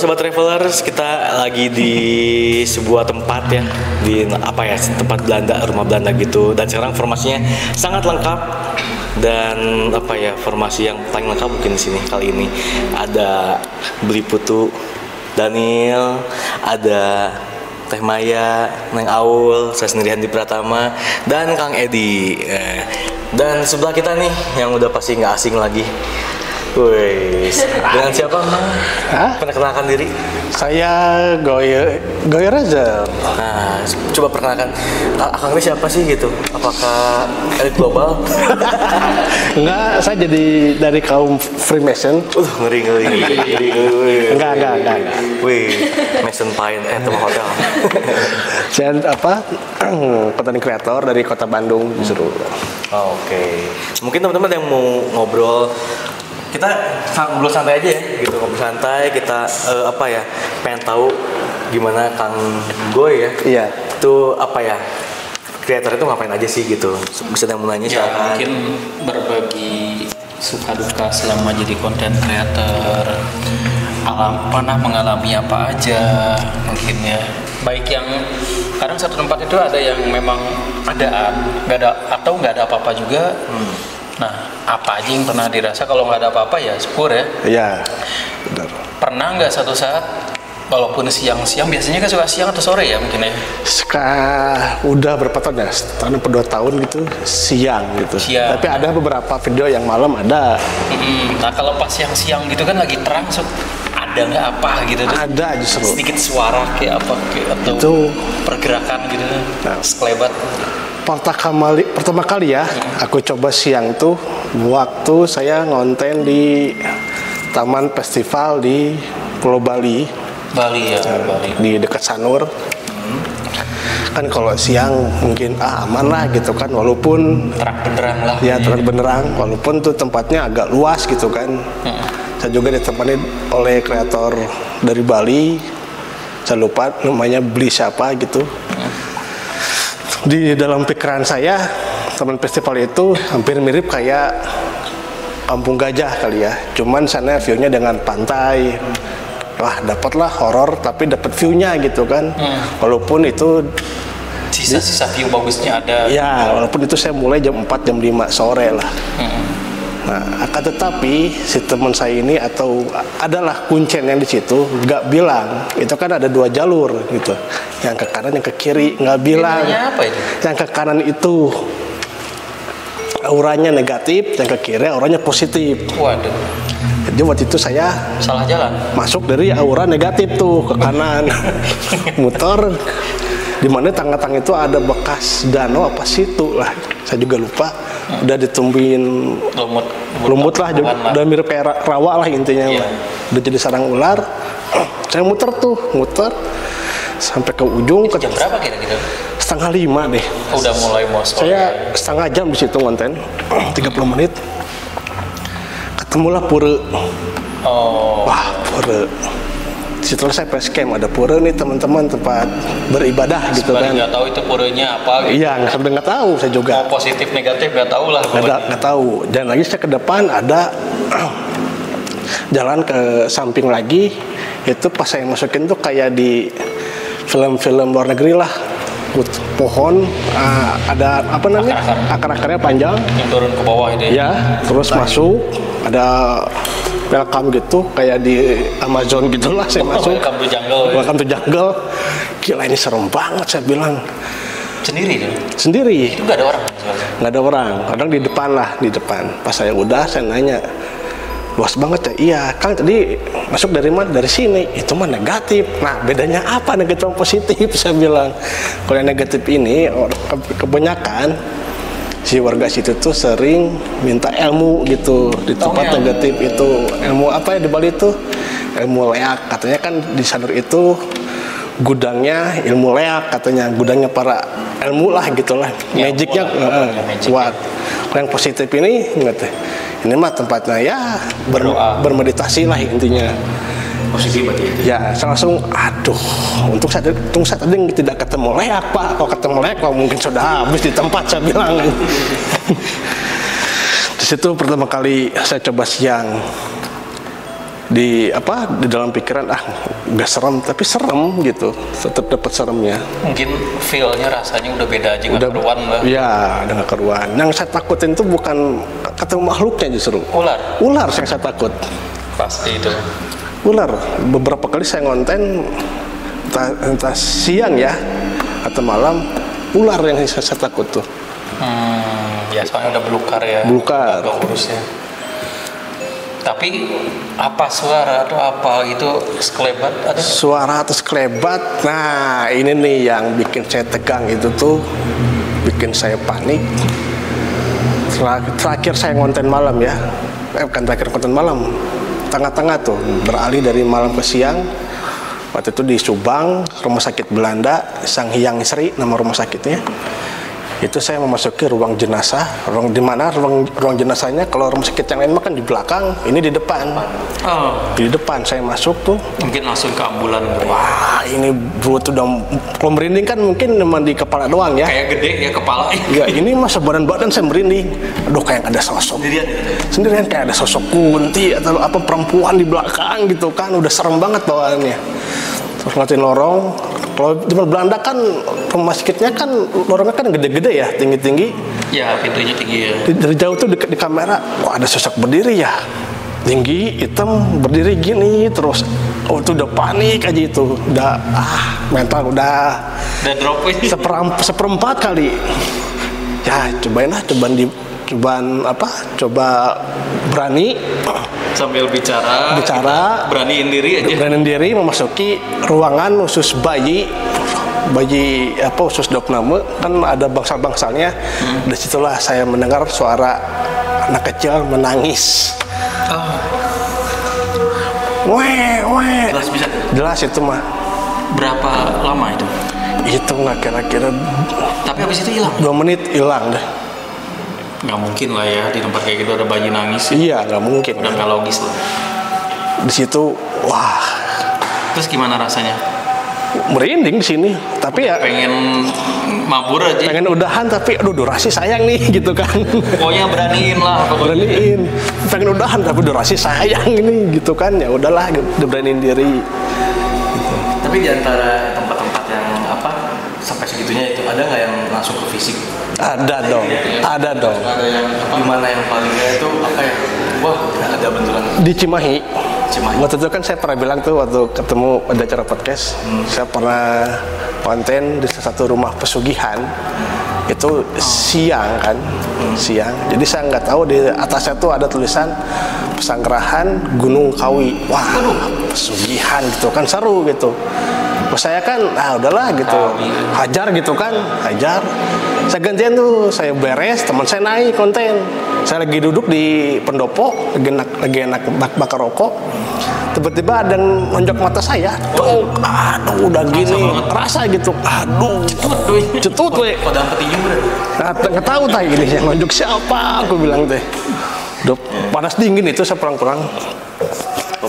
sobat travelers, kita lagi di sebuah tempat ya, di apa ya, tempat Belanda, rumah Belanda gitu. Dan sekarang formasinya sangat lengkap dan apa ya, formasi yang paling lengkap mungkin di sini kali ini. Ada Beli Putu, Daniel, ada Teh Maya, Neng Aul, saya sendiri Handi Pratama, dan Kang Edi. Dan sebelah kita nih yang udah pasti nggak asing lagi. Wih, dengan siapa Mang? Perkenalkan diri. Saya Goy Raja. Nah, coba perkenalkan, Akang ini siapa sih gitu? Apakah elit global? Enggak, saya jadi dari kaum Freemason. Ngeri. Enggak. Wih, Mason Pine, teman hotel. Saya content creator dari kota Bandung justru. Oke. Mungkin teman-teman yang mau ngobrol, kita ngobrol santai aja ya, gitu, ngobrol santai. Kita pengen tahu gimana Kang Goy ya. Iya. Itu apa ya? Kreator itu ngapain aja sih gitu? Bisa yang mulanya ya, mungkin berbagi suka duka selama jadi content creator. Pernah mengalami apa aja mungkin ya. Baik yang kadang satu tempat itu ada yang memang nggak ada apa-apa juga. Nah, apa aja yang pernah dirasa kalau nggak ada apa-apa ya syukur ya. Iya, benar. Pernah nggak satu saat, walaupun siang-siang, biasanya kan suka siang atau sore ya mungkin ya? Udah berapa tahun ya? Tahun per 2 tahun gitu, siang gitu. Tapi ada beberapa video yang malam ada. Nah, kalau pas siang-siang gitu kan lagi terang, ada nggak apa gitu? Ada justru. Sedikit suara kayak apa atau itu, pergerakan gitu, sekelebat. Pertama kali ya, aku coba siang tuh waktu saya ngonten di Taman Festival di Pulau Bali. Bali. Di dekat Sanur. Kan kalau siang mungkin aman lah gitu kan, walaupun terang benderang lah. Ya terang benderang, walaupun tuh tempatnya agak luas gitu kan. Saya juga ditemani oleh kreator dari Bali. Saya lupa namanya Beli siapa gitu. Di dalam pikiran saya, Taman Festival itu hampir mirip kayak Kampung Gajah kali ya. Cuman sana view-nya dengan pantai. Wah, dapatlah horor tapi dapat view-nya gitu kan. Walaupun itu sisa-sisa view bagusnya ada. Ya, walaupun itu saya mulai jam 4 jam 5 sore lah. Nah, akan tetapi si teman saya ini adalah kuncen yang di situ nggak bilang itu kan ada 2 jalur gitu, yang ke kanan yang ke kiri, nggak bilang. Apa itu? Yang ke kanan itu auranya negatif, yang ke kiri auranya positif. Waduh. Jadi waktu itu saya salah jalan, masuk dari aura negatif tuh ke kanan. Muter di mana tengah-tengah itu ada bekas danau apa situ lah, saya juga lupa. Udah ditumbuhin lumut lah, udah mirip kayak rawa lah intinya. Udah jadi sarang ular. Saya muter sampai ke ujung. Jam berapa kira-kira? 4:30 deh. Udah mulai mau sore. Saya setengah jam di situ ngonten, 30 menit. Ketemulah pura. Wah, pura. Setelah saya facecam, ada pura nih teman-teman, tempat beribadah gitu kan. Nggak tahu itu puranya apa gitu. Iya, sampai nggak tahu saya juga. Mau positif negatif nggak tahu lah. Nggak tahu. Dan lagi saya ke depan ada jalan ke samping lagi. Itu pas saya masukin tuh kayak di film-film luar negeri lah. Pohon ada apa namanya? Akar-akarnya panjang. Yang turun ke bawah itu. Ya, terus masuk ada welcome gitu kayak di Amazon gitulah. Saya masuk. Welcome to jungle. Gila, ini serem banget saya bilang. Sendiri. Itu nggak ada orang. Nggak ada orang. Kadang di depan. Pas saya nanya, luas banget ya. Iya, Kang tadi masuk dari mana? Dari sini. Itu mah negatif. Nah, bedanya apa negatif sama positif? Saya bilang. Kalau yang negatif ini kebanyakan si warga situ tuh sering minta ilmu gitu di tempat negatif itu. Ilmu apa ya di Bali itu? Ilmu leak. Katanya kan di Sanur itu gudangnya ilmu leak, katanya gudangnya para ilmu lah gitulah. Magicnya kuat. Yang positif ini mah tempatnya ya bermeditasi lah intinya. Positif berarti ya. Saya langsung untuk saat tadi tidak ketemu leak Pak. Kalau ketemu leak mungkin sudah habis di tempat, saya bilang. Di situ pertama kali saya coba siang. di dalam pikiran nggak serem tapi serem gitu, tetap dapat seremnya. Mungkin feel-nya rasanya udah beda aja, nggak keruan lah. Ya, udah nggak keruan. Yang saya takutin itu bukan ketemu makhluknya, justru ular yang saya takut. Pasti itu ular. Beberapa kali saya ngonten entah siang ya atau malam, ular yang saya takut tuh. Ya soalnya udah belukar ya. Belukar. Agak urusnya. Tapi apa suara atau apa itu sekelebat ada? Suara atau sekelebat. Nah, ini nih yang bikin saya tegang, itu tuh bikin saya panik. Terakhir saya ngonten malam ya. Bukan terakhir konten malam. Tengah-tengah tuh, beralih dari malam ke siang. Waktu itu di Subang, Rumah Sakit Belanda, Sanghyang Sri nama rumah sakitnya. Itu saya memasuki ruang jenazah, ruang jenazahnya, kalau rumah sakit yang lain mah kan di belakang, ini di depan. Di depan saya masuk tuh. Mungkin langsung ke ambulan. Wah, ini buat udah, kalau merinding kan mungkin cuma di kepala doang ya. Kayak gede ya kepala. Enggak, ini mah sebadan-badan saya merinding. Aduh, kayak ada sosok. Sendirian kayak ada sosok kunti atau apa perempuan di belakang gitu kan, udah serem banget bawaannya. Terus ngeliatin lorong. Kalau di Belanda kan rumah sakitnya kan lorongnya kan gede-gede ya, tinggi-tinggi. Ya, pintunya tinggi ya. Dari jauh tuh di kamera, wah ada sosok berdiri ya, tinggi, hitam, berdiri gini terus. Oh itu udah panik aja itu, udah mental udah drop ini. seperempat kali. Ya cobain lah, coba berani. Sambil bicara beraniin diri memasuki ruangan khusus bayi khusus dokname, kan ada bangsal-bangsalnya. Disitulah saya mendengar suara anak kecil menangis. Jelas itu mah. Berapa lama itu? Itu nggak kira-kira. Tapi habis itu hilang. 2 menit hilang dah. Nggak mungkin lah ya di tempat kayak gitu ada bayi nangis. Iya, nggak mungkin. Udah nggak logis lah. Di situ, wah. Terus gimana rasanya? Merinding di sini, tapi ya pengen mabur aja. Pengen udahan tapi aduh durasi sayang nih gitu kan. Pokoknya beraniin lah. Beraniin. Pengen udahan tapi durasi sayang ini gitu kan. Ya udahlah, udah beraniin diri. Gitu. Tapi di antara tempat-tempat yang sampai segitunya itu ada nggak yang langsung ke fisik? Ada dong. Ada yang gimana yang paling itu wah ada benturan di Cimahi. Waktu itu kan saya pernah bilang tuh waktu ketemu ada acara podcast, saya pernah konten di salah satu rumah pesugihan. Itu siang kan, siang. Jadi saya nggak tahu di atasnya tuh ada tulisan Pesanggerahan Gunung Kawi. Wah, pesugihan gitu kan, seru gitu. Terus saya kan, udahlah gitu, hajar gitu kan, hajar. Saya gantian tuh, saya beres, teman saya naik konten. Saya lagi duduk di pendopo, lagi enak bakar rokok. Tiba-tiba ada yang nonjok mata saya. Aduh, udah gini, rasa gitu. Aduh, cetut weh. Kodam petinju berarti. Nggak tahu teh ini yang nonjok siapa, aku bilang teh. Udah panas dingin itu saya pulang-pulang.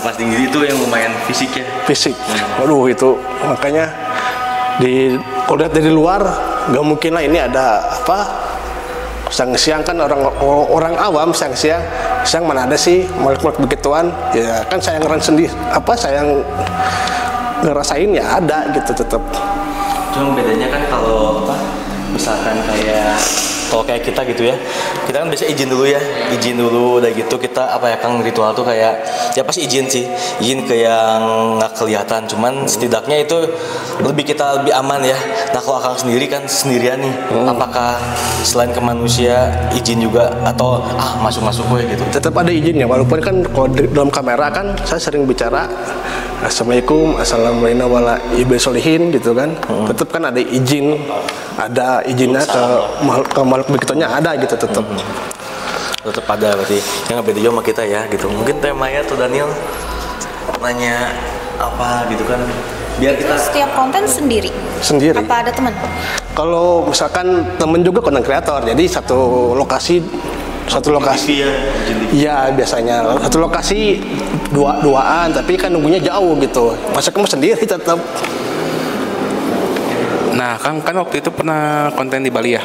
Pas tinggi itu yang lumayan fisik ya. Fisik. Waduh itu makanya kalau lihat dari luar nggak mungkin lah ini ada siang-siang kan orang awam siang mana ada sih makhluk begituan ya kan saya ngerasain ya ada gitu tetap. Cuma bedanya kan kalau misalkan kalau kayak kita gitu ya, kita kan biasa izin dulu udah gitu kita Kang ritual tuh kayak ya pasti izin ke yang nggak kelihatan, cuman setidaknya itu kita lebih aman ya. Nah kalau Kang sendiri kan sendirian nih, apakah selain ke manusia izin juga atau masuk gue gitu? Tetap ada izinnya, walaupun kan kalau dalam kamera kan saya sering bicara Assalamualaikum, assalamualaikum warahmatullahi wabarakatuh gitu kan. Tetap kan ada izinnya ke makhluk begitunya ada gitu tetap. Tetap ada berarti. Yang beda sama kita ya gitu. Mungkin Teh Maya atau Daniel nanya apa gitu kan. Biar kita setiap konten sendiri. Apa ada teman? Kalau misalkan temen juga konten kreator, jadi satu lokasi ya biasanya satu lokasi duaan tapi kan nunggunya jauh gitu, masa kamu sendiri tetap. Nah kan waktu itu pernah konten di Bali ya.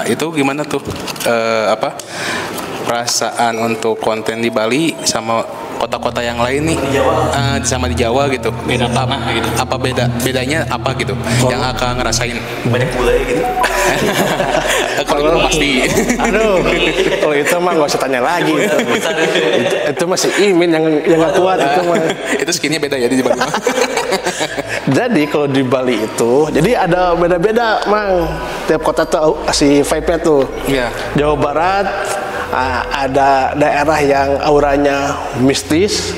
Itu gimana tuh perasaan untuk konten di Bali sama kota-kota yang lain nih sama di Jawa gitu. Beda tanah gitu. Apa bedanya apa gitu yang akan ngerasain? Banyak bule gitu. Kalau itu pasti. Aduh, kalau itu mah nggak usah tanya lagi. Itu masih Imin yang nggak kuat itu mah. Itu skinnya beda ya di Bali. Jadi kalau di Bali itu, jadi ada beda-beda, Mang. Tiap kota tuh si vibe-nya tuh. Iya. Jawa Barat ada daerah yang auranya mistis.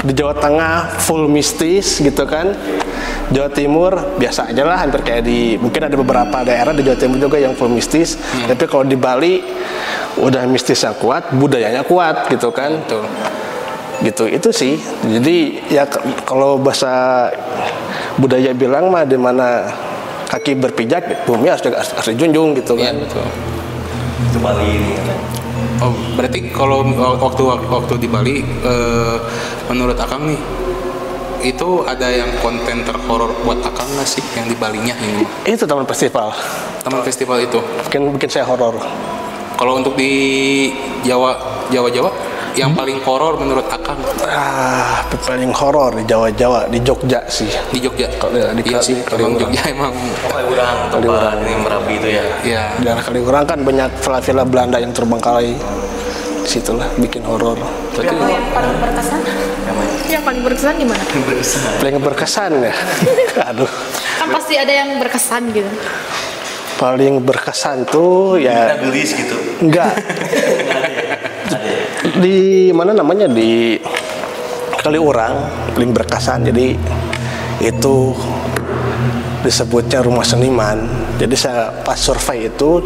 Di Jawa Tengah full mistis gitu kan. Jawa Timur biasa aja lah, hampir kayak mungkin ada beberapa daerah di Jawa Timur juga yang full mistis. Tapi kalau di Bali udah mistisnya kuat, budayanya kuat gitu kan. Betul. Gitu itu sih. Jadi ya kalau bahasa budaya bilang mah di mana kaki berpijak, bumi harus dijunjung gitu kan. Iya, betul. Itu Bali ini. Oh, berarti kalau waktu di Bali, menurut Akang nih, itu ada yang konten terhoror buat Akang nggak sih yang di Balinya ini? Itu taman festival. Taman festival itu. Bikin saya horor. Kalau untuk di Jawa, yang paling horor menurut Akang? Paling horor di Jawa, di Jogja sih. Di Jogja. Iya sih, emang Jogja emang. Kaliurang, tempat ini Merapi itu ya. Iya. Daerah Kaliurang kan banyak villa-villa Belanda yang terbengkalai. Disitulah bikin horor. Kalau yang paling berkesan? Yang paling berkesan gimana? Paling berkesan ya. Aduh. Kan pasti ada yang berkesan gitu. Paling berkesan tuh ya. Gelis gitu. Enggak. Di mana namanya di Kaliurang paling berkesan. Jadi itu disebutnya rumah seniman. Jadi saya pas survei itu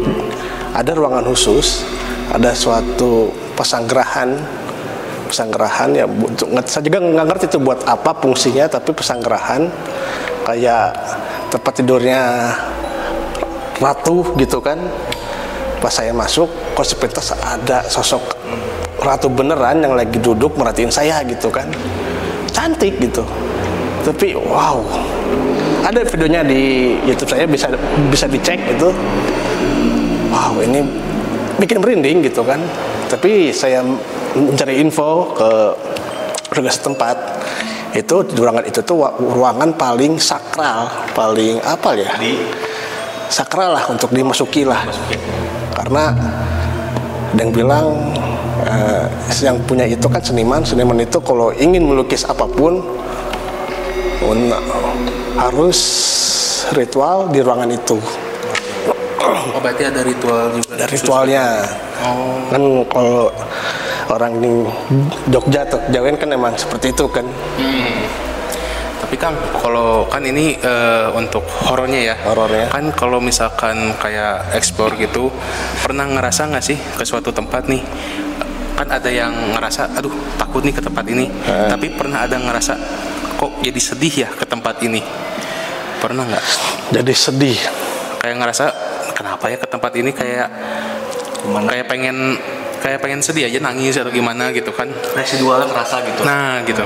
ada ruangan khusus, ada suatu pesanggerahan ya. Saya juga nggak ngerti itu buat apa fungsinya, tapi pesanggerahan kayak tempat tidurnya ratu gitu kan. Pas saya masuk, kok sepintas ada sosok ratu beneran yang lagi duduk merhatiin saya gitu kan, cantik gitu. Tapi wow, ada videonya di YouTube saya, bisa dicek itu. Wow, ini bikin merinding gitu kan. Tapi saya mencari info ke warga setempat, itu di ruangan itu tuh ruangan paling sakral, paling apa ya? Sakral lah untuk dimasuki lah. Karena ada yang bilang yang punya itu kan seniman itu kalau ingin melukis apapun harus ritual di ruangan itu. Oh, berarti ada ritual juga. Ada ritualnya. Oh. Kan kalau orang di Jogja atau Jawa kan emang seperti itu kan. Tapi Kang, kalau kan ini untuk horornya ya. Horornya. Kan kalau misalkan kayak explore gitu, pernah ngerasa nggak sih ke suatu tempat nih? Kan ada yang ngerasa, aduh takut nih ke tempat ini. Tapi pernah ada ngerasa, kok jadi sedih ya ke tempat ini? Pernah nggak? Jadi sedih. Kayak ngerasa, kenapa ya ke tempat ini kayak pengen sedih aja, nangis atau gimana gitu kan? Residualnya terasa gitu. Nah gitu.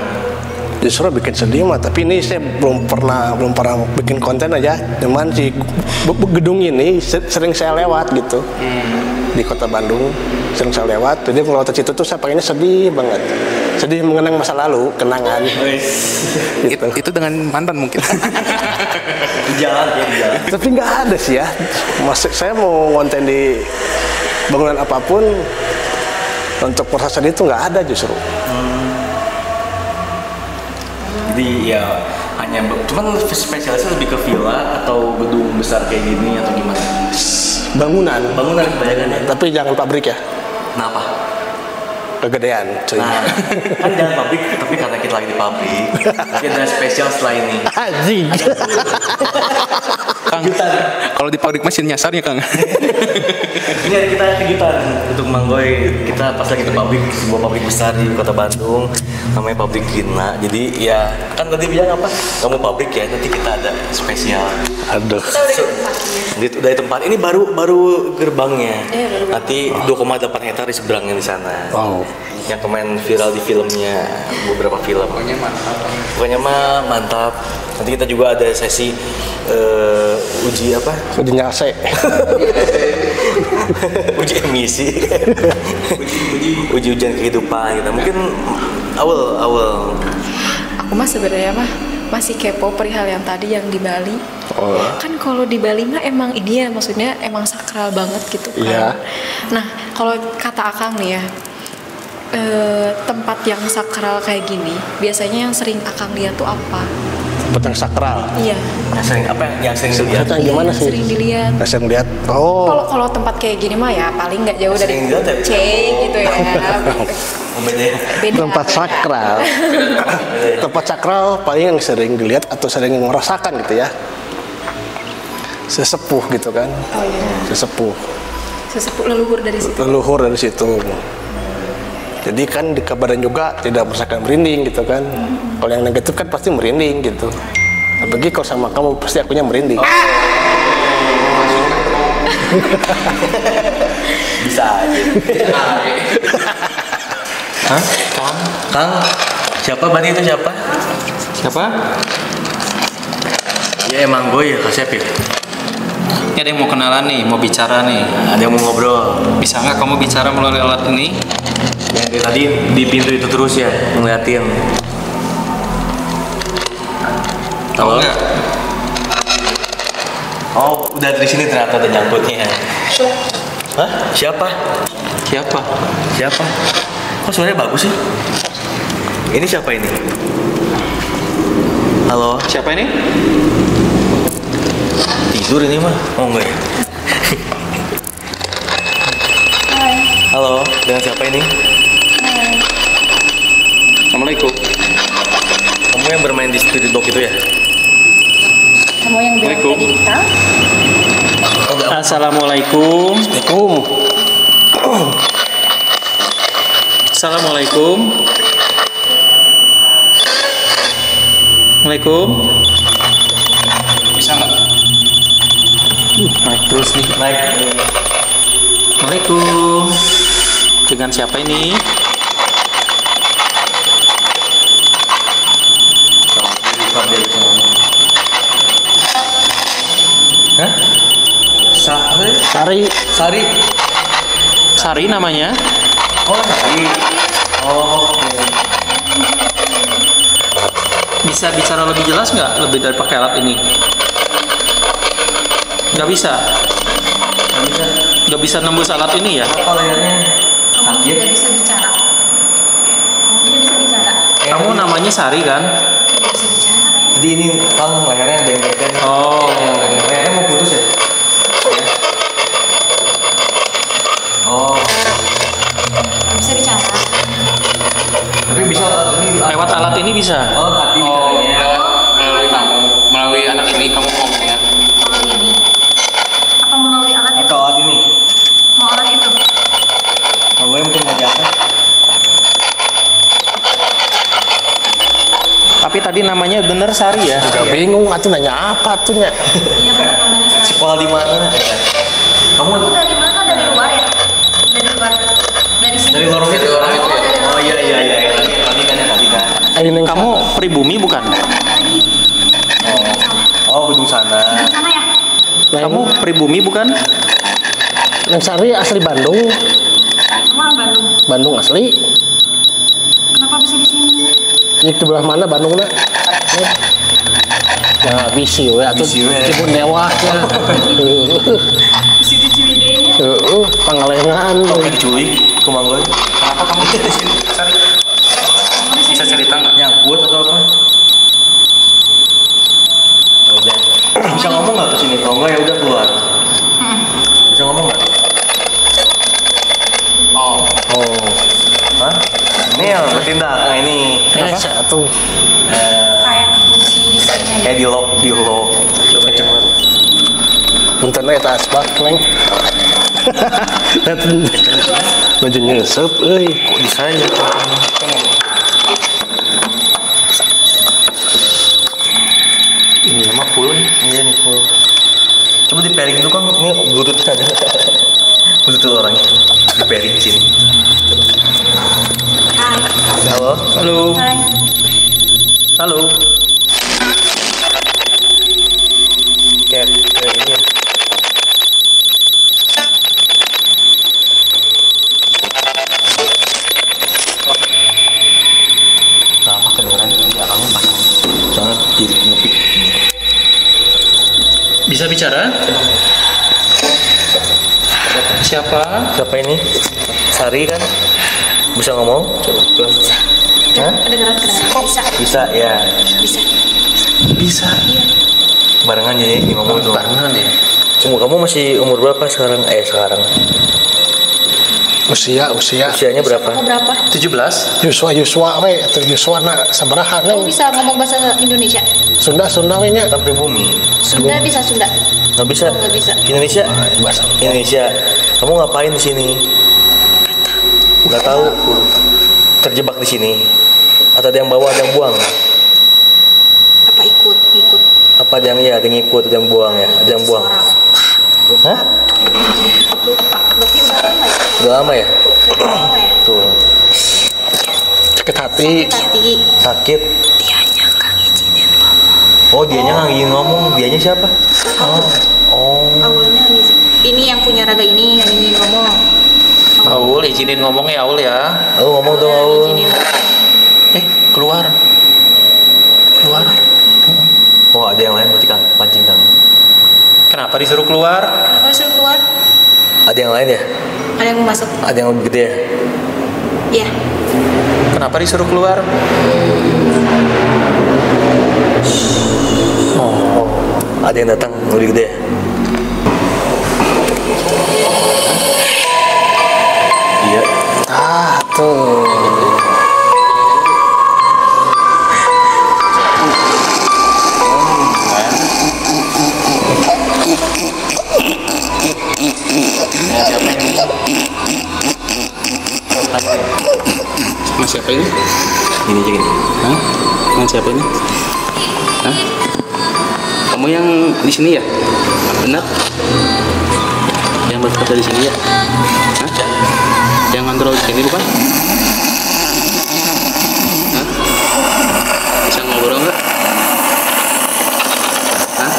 Justru bikin sedih mah, tapi ini saya belum pernah bikin konten aja. Cuman si gedung ini sering saya lewat gitu. Di kota Bandung sering saya lewat. Jadi kalau lewat situ tuh saya pengennya sedih banget. Sedih mengenang masa lalu, kenangan. Gitu. Itu dengan mantan mungkin. Di jalan. Tapi nggak ada sih ya. Saya mau konten di bangunan apapun, untuk proses itu nggak ada justru. Jadi ya hanya cuman spesialisnya lebih ke villa atau gedung besar kayak gini atau gimana? Bangunan kebanyakan ya. Tapi jangan pabrik ya. Kenapa? Kegedean cuy. Nah, kan jangan pabrik, tapi karena kita lagi di pabrik, mungkin ada spesial setelah ini. Anjing. Kang, kalau di pabrik mesin nyasarnya Kang. Ini ada kita kejutan untuk Manggoy. Kita pas lagi di pabrik, sebuah pabrik besar di kota Bandung, namanya pabrik Gina. Jadi ya kan tadi bilang apa? Kamu pabrik ya, nanti kita ada spesial. Aduh. Dari tempat ini baru gerbangnya. Nanti 2,8 hektar di seberangnya di sana. Wow. yang kemarin viral di filmnya, beberapa film. Pokoknya mah mantap. Nanti kita juga ada sesi uji apa? Uji nyase. Uji emisi. Uji ujian kehidupan gitu. Mungkin awal. Aku mah sebenarnya mah masih kepo perihal yang tadi yang di Bali. Oh. Kan kalau di Bali mah emang ini ya, maksudnya emang sakral banget gitu kan. Iya. Nah, kalau kata Akang nih ya, tempat yang sakral kayak gini, biasanya yang sering Akang lihat tuh apa? Tempat yang sakral. Iya. Yang sering dilihat. Tempat yang gimana sih? Sering dilihat. Nah, sering lihat. Oh. Kalau tempat kayak gini mah ya paling nggak jauh dari Sering dilihat ya? Cek gitu ya. Beda ya. Beda. Tempat sakral. Tempat sakral paling yang sering dilihat atau sering merasakan gitu ya. Sesepuh gitu kan. Oh iya. Sesepuh. Sesepuh leluhur dari situ. Leluhur dari situ. Jadi kan dikabarin juga tidak merasakan merinding gitu kan. Kalau yang negatif kan pasti merinding gitu. Apalagi kalau sama kamu pasti akunya merinding. Bisa aja. Hah? Kang? Siapa Bani itu siapa? Siapa? Ya emang gue ya Kak Syep ya. Ini ada yang mau kenalan nih, mau bicara nih. Ada yang mau ngobrol. Bisa nggak kamu bicara melalui alat ini? Yang dari tadi di pintu itu terus ya ngeliatin. Tahu nggak? Oh, udah dari sini ternyata ada nyangkutnya. Hah? Siapa? Siapa? Siapa? Kok suaranya bagus sih? Ini siapa ini? Halo? Siapa ini? Tidur ini mah? Oh enggak ya? Halo, dengan siapa ini? Assalamualaikum. Kamu yang bermain di Spirit Box itu ya? Kamu yang bilang Assalamualaikum. tadi kita? Assalamualaikum. Assalamualaikum. Assalamualaikum. Bisa nggak? Naik terus nih. Naik. Assalamualaikum. Dengan siapa ini? Hah? Sari. Sari. Sari namanya. Oh, Sari. Oh, Bisa bicara lebih jelas nggak? Lebih dari pakai alat ini? Nggak bisa. Nggak bisa nembus alat ini ya? apa layarnya? Kamu tidak bisa bicara. Kamu tidak bisa bicara. Kamu namanya Sari kan? Tidak bisa bicara. Jadi ini Kang layarnya bengkek. Oh. Layarnya mau putus ya? Oh, Tidak bisa bicara. tapi bisa ini. Lewat alat ini bisa. Oh, hati bicaranya. Melalui kamu, melalui anak ini kamu ngomongnya. Melalui ini. Apa melalui alat itu? Atau alat ini? Mau alat itu? Kalau gue mungkin ngajaknya. Tapi tadi namanya bener Sari ya? Juga bingung atuh nanya apa tuh nya. Iya benar namanya Sari. Sekolah di mana? Kamu Kamu dari mana? Dari luar ya? Dari luar. Dari sini. dari lorong itu? Dari lorong itu ya? Oh iya iya iya. Tadi kan ya tadi kan. Ini Kamu pribumi bukan? Oh, gedung sana. Sana ya? Kamu pribumi bukan? Neng Sari asli Bandung. Kamu orang Bandung. Bandung asli. Kenapa bisa di sini? Ini di belah mana Bandungnya? Nah, bisi we atuh Bisi we. Cibun Dewa ya. Di situ Ciwidey-nya. Pangalengan. Kamu diculik ke Manggoy? Kenapa kamu di sini, Sari? Bisa cerita nggak? Nyangkut atau apa? Ya udah. Bisa ngomong nggak ke sini? Kalau nggak ya udah keluar. Bisa ngomong nggak? Oh, Oh. Hah? Ini yang bertindak. Nah ini. Satu. Kayak kunci di sini. Kayak di lock. Kenceng banget. Punten eta asbak neng. Baju nyesep euy. Kok bisa ya? Ini mah full. Iya nih full. Coba di pairing dulu kan ini bluetooth ada. Bluetooth orangnya. Di pairing sini. Halo. Hai. Halo. Kayak ini ya. Kenapa kedengeran di belakangnya pasang? Soalnya jadi ngepik. Bisa bicara? Siapa? Siapa ini? Sari kan? Bisa ngomong? Coba. Hah? Kedengeran. Bisa. Bisa ya. Bisa. Bisa. Barengan jadi ngomong tuh. Barengan ya. Cuma kamu masih umur berapa sekarang? Sekarang. Usia Usianya berapa? Kamu berapa? 17. Yuswa we atau Yuswa nak sabaraha Kamu neng bisa ngomong bahasa Indonesia? Sunda we nya. Sampai bumi. Sunda bisa Sunda. Nggak bisa. Nggak bisa. Indonesia. Bahasa Indonesia. Kamu ngapain di sini? Nggak tahu. Terjebak di sini. Atau ada yang bawa, ada yang buang? Apa ikut? Apa ada yang ada yang ikut, ada yang buang ya? Ada yang buang. Hah? Lupa. Berarti udah lama ya? Udah lama ya? Udah lama ya? Tuh. sakit hati. Tati. Sakit. Dianya nggak ngizinin ngomong. Oh, dianya nggak ingin ngomong. Dianya siapa? Oh. Awalnya ini yang punya raga ini yang ingin ngomong. Aul, izinin ngomong ya Aul ya. Lu ngomong dong, Aul. Ngizinin. Keluar. Keluar. Oh, ada yang lain berarti kan? Pancing kan? Kenapa disuruh keluar? Kenapa disuruh keluar? Ada yang lain ya? Ada yang mau masuk? Ada yang lebih gede ya? Iya. Kenapa disuruh keluar? Oh, ada yang datang lebih gede ya? Iya. Tuh. Mas siapa ini? Gini aja gini. Hah? Mas siapa ini? Hah? Kamu yang di sini ya? Benar? Yang bekerja di sini ya? Hah? Yang ngontrol di sini bukan? Hah? Bisa ngobrol nggak? Hah?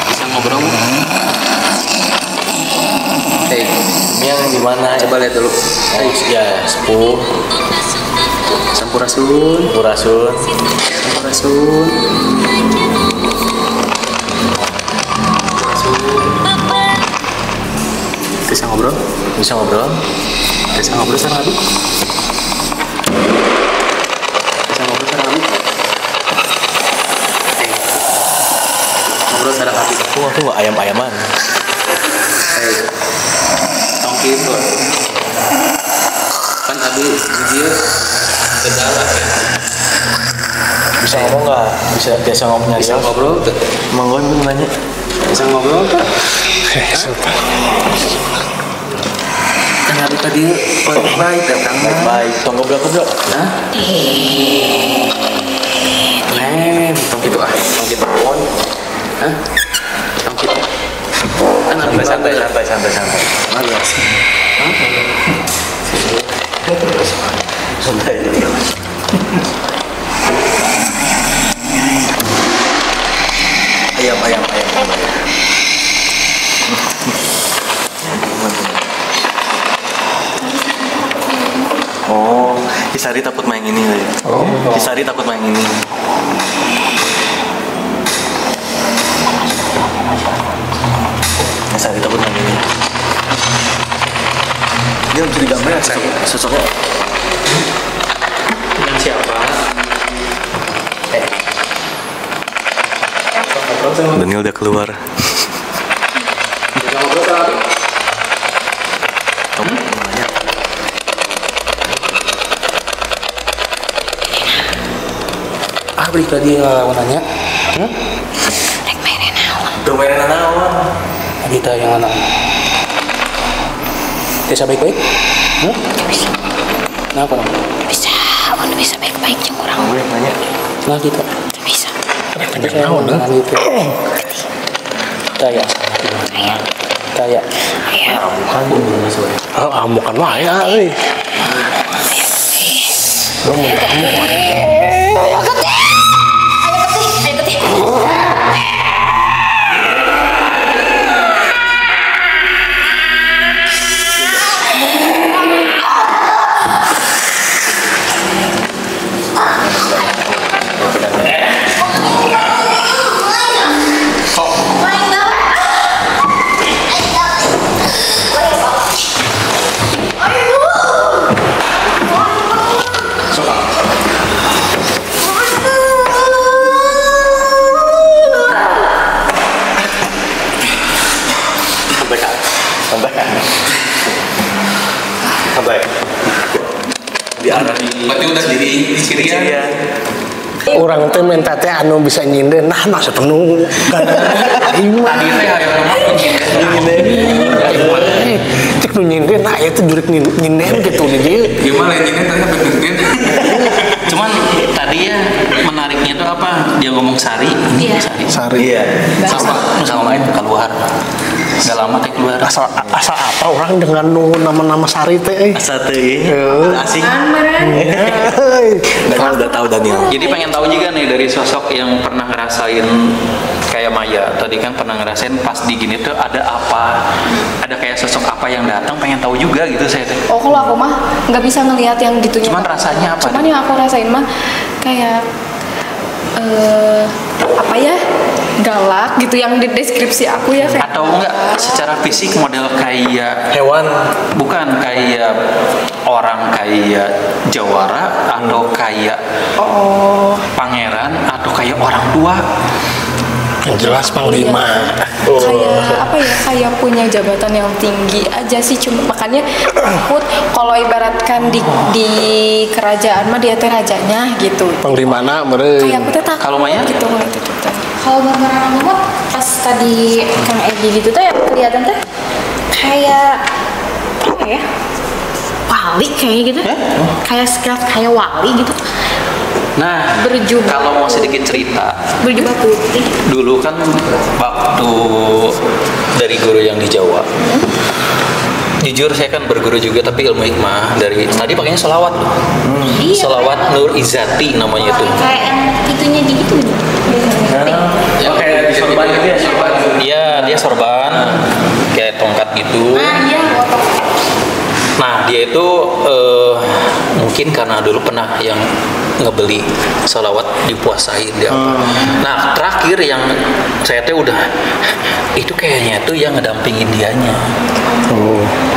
Bisa ngobrol nggak? Ini yang di mana? Coba lihat dulu. Ya, sepuh, Sampurasun. Purasun. Sampurasun. Bisa ngobrol? Bisa ngobrol? Bisa ngobrol sama Abi? Bisa ngobrol sama Abi? Oke. Ngobrol sama Abi. Aku nggak ayam-ayaman. Tongki itu. Kan Abi dia galak ya. Bisa ngomong nggak? Bisa biasa ngomong nyari Bisa ngobrol tuh. Emang gue mau nanya. Bisa ngobrol tuh. Kan Abi tadi baik datangnya. Baik, tunggu berapa bro? Hah? Tong itu tong kita pon. Hah? Tong kita. Kan Abi Santai, bangga. santai. Malas. Hah? Santai. Ayam. Oh, Kisari takut main ini ya. Oh. Kisari takut main ini. Kisari takut main ini. Dia bisa digambar ya sosoknya. Dengan siapa? Daniel udah keluar. Bisa ngobrol sama Abi? Kamu nanya. Beri tadi lawan nanya. Udah mainan naon? Kita yang anak. Bisa baik-baik? Kenapa? Bisa baik-baik jeung urang. Kamu yang nanya. Nah kita. Bisa. Saya mau dengan gitu. Taya. Taya. Bukan belum masuk. Amukan wae euy. Kamu Sampai di arah Berarti udah di Syria. Orang teh minta teh anu bisa nyinden, nah sepenuh. Tadi teh hayang Cek nu nyinden, nah itu jurik nyinden gitu nih dia. gimana ini tadi benerin. Cuman tadi ya menariknya itu apa? Dia ngomong Sari. Iya. Sari. iya Sama itu keluar. Gak lama teh keluar. Asal apa orang dengan nu nama-nama Sari teh? satu ini asing udah tahu Daniel. Jadi pengen tahu juga nih dari sosok yang pernah ngerasain kayak Maya tadi kan pernah ngerasain pas di gini tuh ada apa, ada kayak sosok apa yang datang, pengen tahu juga gitu saya teh. Oh kalau aku mah nggak bisa ngelihat yang ditunjuk. Cuman rasanya apa? Cuman yang aku rasain mah kayak apa ya, galak gitu yang di deskripsi aku ya kayak. Atau enggak secara fisik model kayak Hewan bukan kayak orang kayak jawara atau kayak Oh, pangeran atau kayak orang tua. Yang jelas panglima. kayak apa ya, kayak punya jabatan yang tinggi aja sih, cuma makanya takut kalau ibaratkan di kerajaan mah dia teh rajanya gitu. Panglimana meureun. Kayak aku teh takut Kalau Maya? gitu kalau itu tuh. Kalau gambaran aku mah pas tadi Kang Edi gitu tuh ya kelihatan tuh kayak apa ya, wali kayak gitu, kayak sekilas kayak wali gitu, Nah, Berjubah. kalau mau sedikit cerita, berjubah putih. dulu kan waktu dari guru yang di Jawa. Jujur saya kan berguru juga tapi ilmu hikmah dari tadi pakainya selawat loh. Iya, Selawat Nur Izati namanya tuh. kayak yang itunya gitu. Ya kayak sorban gitu ya, sorban. Iya, dia sorban kayak tongkat gitu. Nah iya, foto. Nah, dia itu mungkin karena dulu pernah yang ngebeli salawat dipuasain dia apa. Nah, terakhir yang saya teh udah itu kayaknya tuh yang ngedampingin dianya.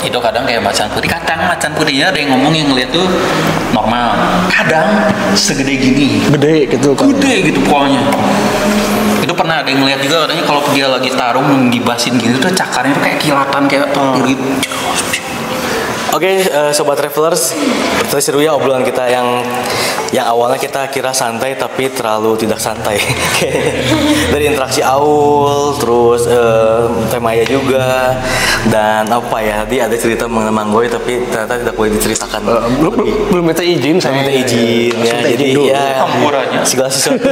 Itu kadang kayak macan putih, kadang macan putihnya ada yang ngomong yang ngeliat tuh normal. Kadang segede gini. Gede gitu kan. Gede gitu pokoknya. Itu pernah ada yang ngeliat juga katanya kalau dia lagi tarung ngibasin gitu tuh cakarnya tuh kayak kilatan kayak petir gitu. Oke, sobat travelers, terus seru ya obrolan kita yang awalnya kita kira santai tapi terlalu tidak santai. Dari interaksi Aul, terus Temaya juga, dan apa ya, tadi ada cerita mengenai Manggoy tapi ternyata tidak boleh diceritakan. Belum minta izin saya. Minta izin ya, jadi ya Hampurannya. segala sesuatu.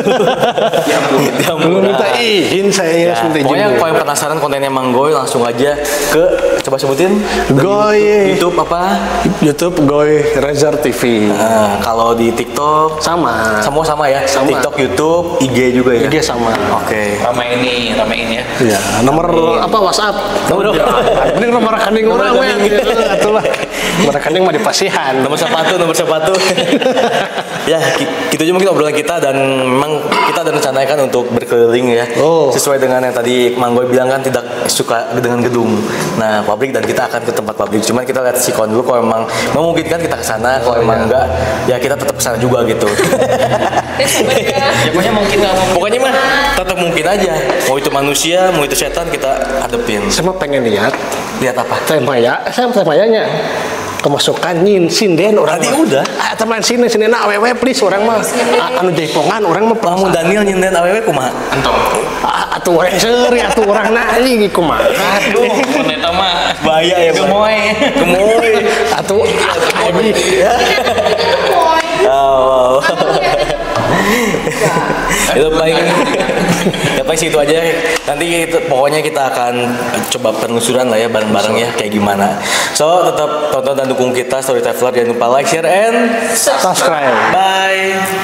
Belum minta izin saya Ya, minta izin. pokoknya dulu. kalau yang penasaran kontennya Manggoy langsung aja ke coba sebutin Goy. YouTube apa? YouTube Goy Rezar TV. Nah, kalau di TikTok Sama. semua sama ya. Sama. TikTok, YouTube, IG juga ya. IG sama. Oke. Ramein ya. Ya, nomor apa WhatsApp? Nomor Ini nomor rekening orang we. Atulah. Nomor rekening mah di pasihan. nomor sepatu. Ya, gitu aja mungkin obrolan kita, dan memang kita ada rencanakan untuk berkeliling ya. Oh. Sesuai dengan yang tadi Manggoy bilang kan tidak suka dengan gedung. Nah, pabrik, dan kita akan ke tempat pabrik. Cuman kita lihat sikon dulu, kalau memang memungkinkan kita ke sana, kalau emang enggak ya kita tetap ke sana juga gitu. Ya pokoknya mungkin nggak mungkin. Pokoknya mah tetap mungkin aja. Mau itu manusia, mau itu setan, kita hadepin. Saya mah pengen lihat Lihat apa? Temaya, saya Temayanya kemasukan nyin sinden orang Tadi mah. udah. Teman sini na awewe please orang mah. Anu jaipongan orang mah Lamun Daniel nyinden awewe kumaha? Antum. atuh orang seuri atuh orang nanya kumaha. Aduh, ternyata mah Bahaya ya, Bang. Gemoy. Atuh ini Oh. Itu paling Ya paling situ aja. Nanti pokoknya kita akan coba penelusuran lah ya bareng-bareng ya kayak gimana. So tetap tonton dan dukung kita Story Traveler, jangan lupa like, share, and Subscribe. bye.